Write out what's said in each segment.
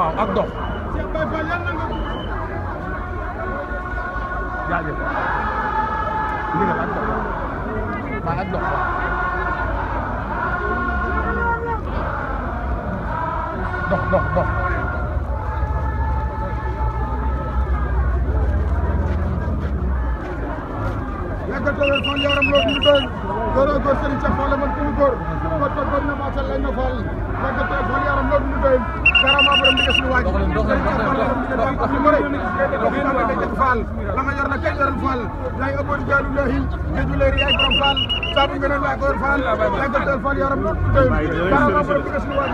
waaw ak dox. jaajëf. ndigal ak dox waaw ak dox waaw. dox. yàggal tawel fan yaram loo ñu doy góor góor Serigne Cheikh Fall man ku góor ko to góor na macha Allah na Fall yàggal tawel fan yaram loo ñu doy karama borom diga suñu waaj Fall la nga yor na kay yoral Fall yaay abori jaalu lahi geju leer yaay borom Fall sabu ngeen waa góor Fall yàggal tawel fan yaram loo ñu doy karama borom diga suñu waaj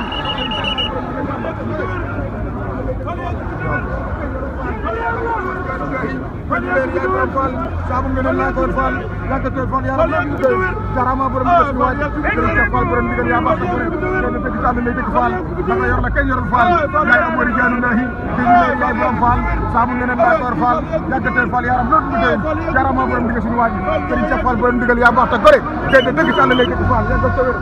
sabu ngeen la ko Fall yàggal tawel fan yaram loo ñu doy karama borom diga suñu waaj Serigne Fall borom diga yaa baax ko dëgg tànn lay dëgg Fall la nga yor na kay yoral Fall yaay abori jaalu lahi geju leer yaay borom Fall sabu ngeen la ko Fall yàggal tawel fan yaram loo ñu doy karama borom diga suñu waaj Serigne Fall borom diga yaa baax ta gore dëgg tànn lay dëgg Fall yàggal tawel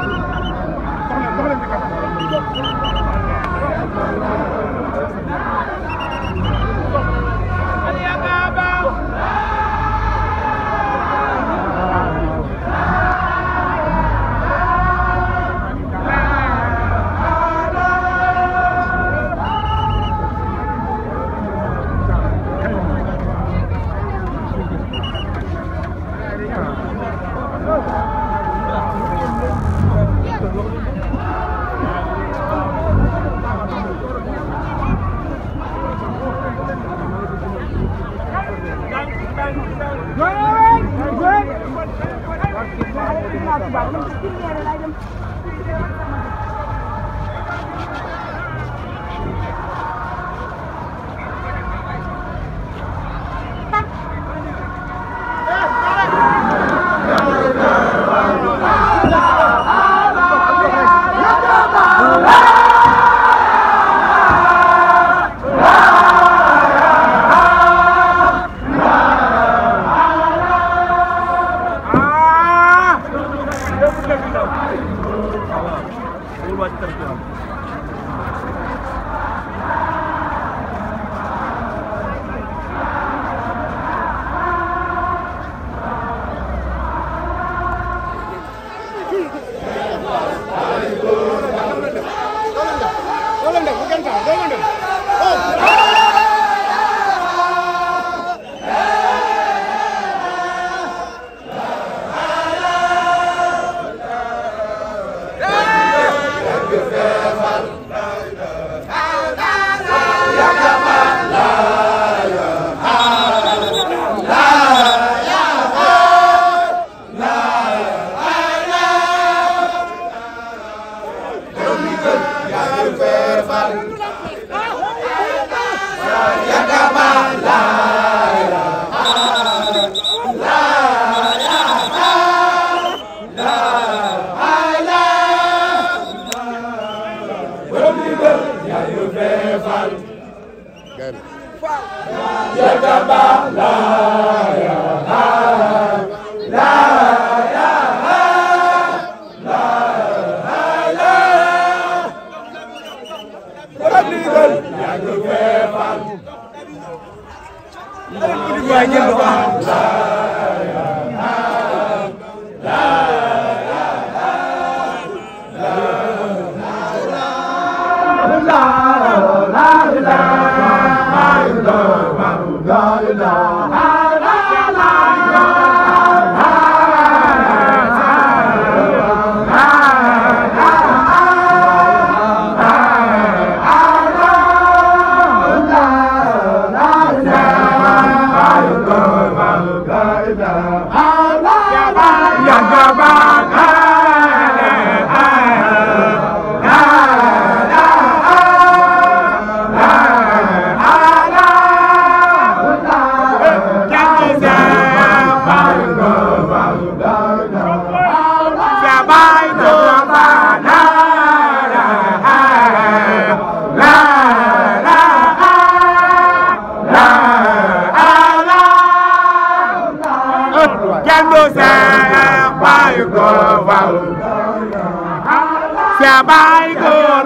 Bye, good,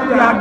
la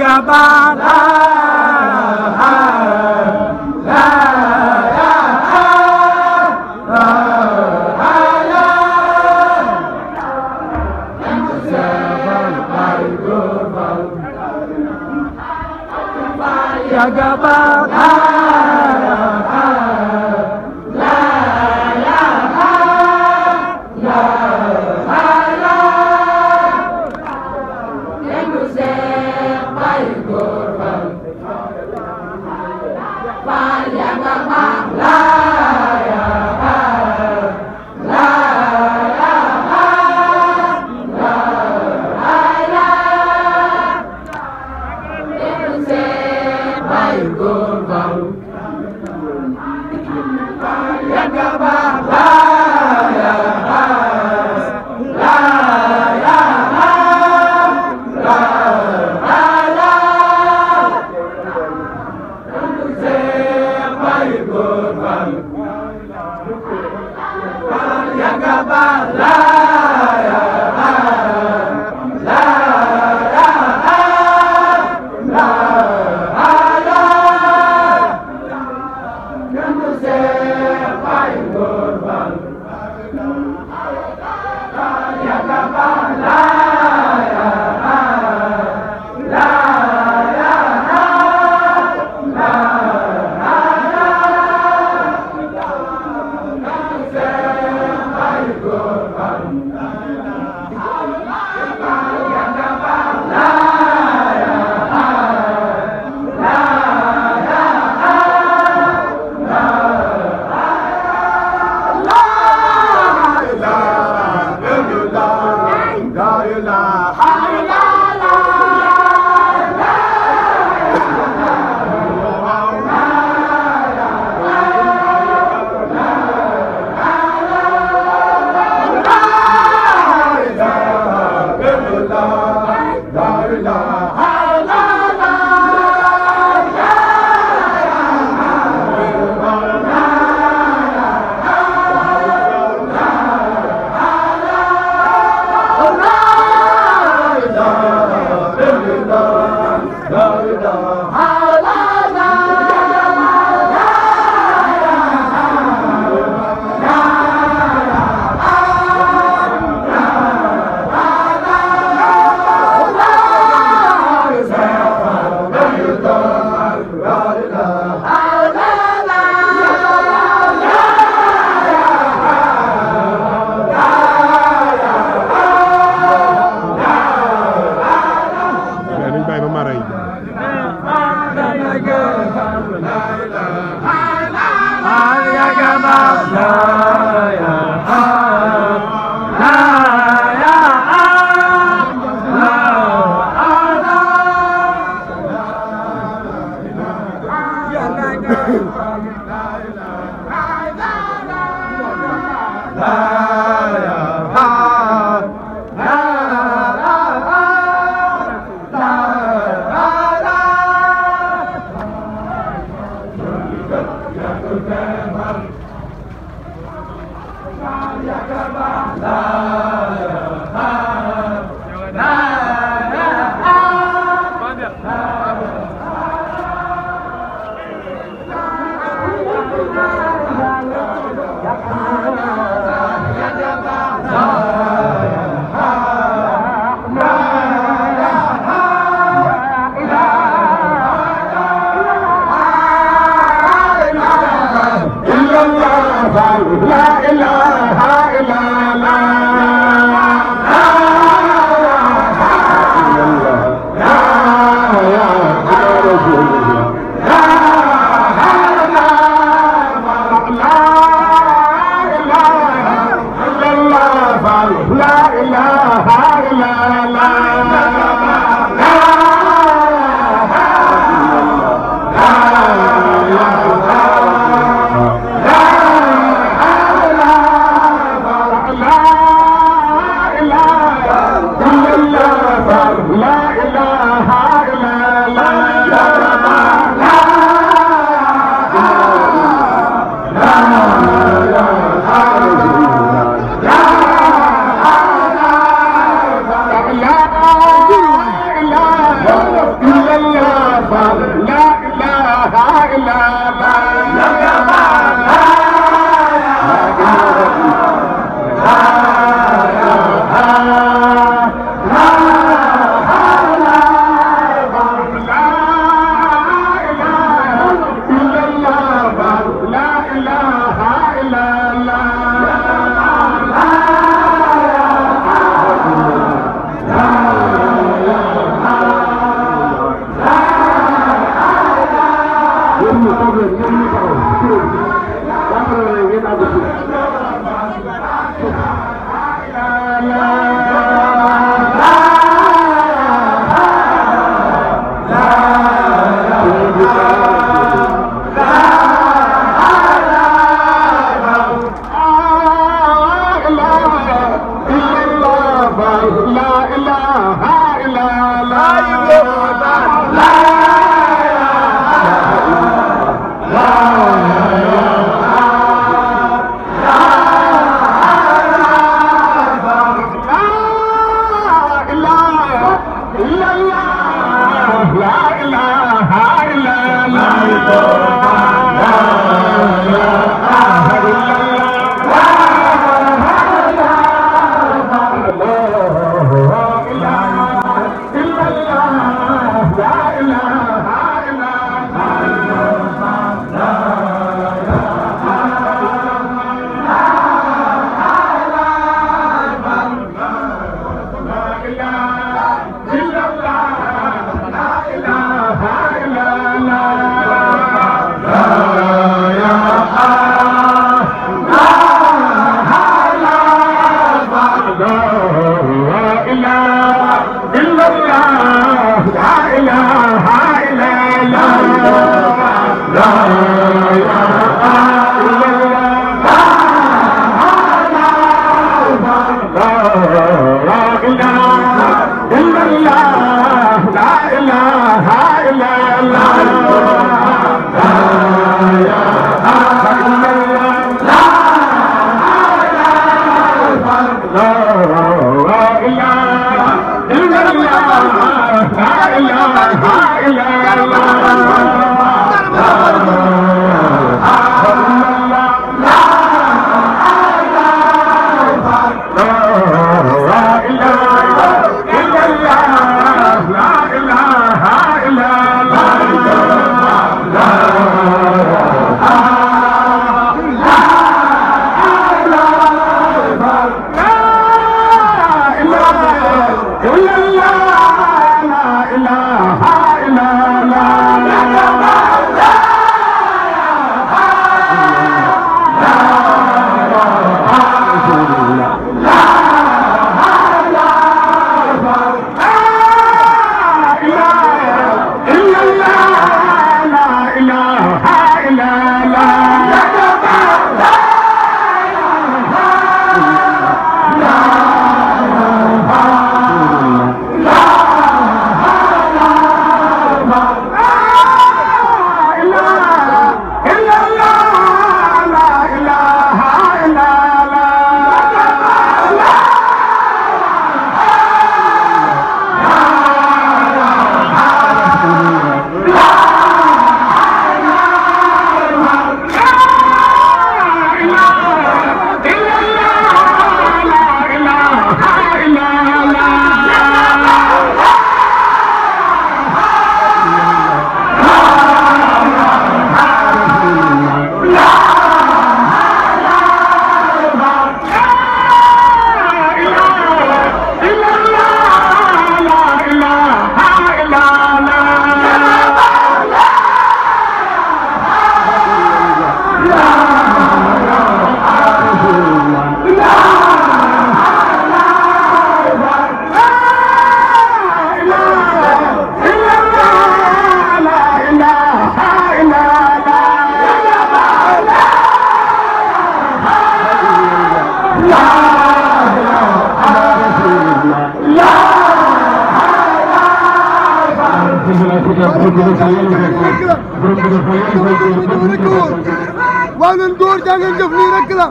waaw leen góor jaa ngeen jëf nii rek la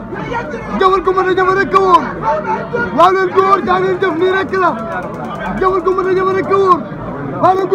jëfal ko mën a jëf rek woon waaw leen góor jaa ngeen jëf nii rek la jëfal ko mën a jëf rek woon waaw leen góor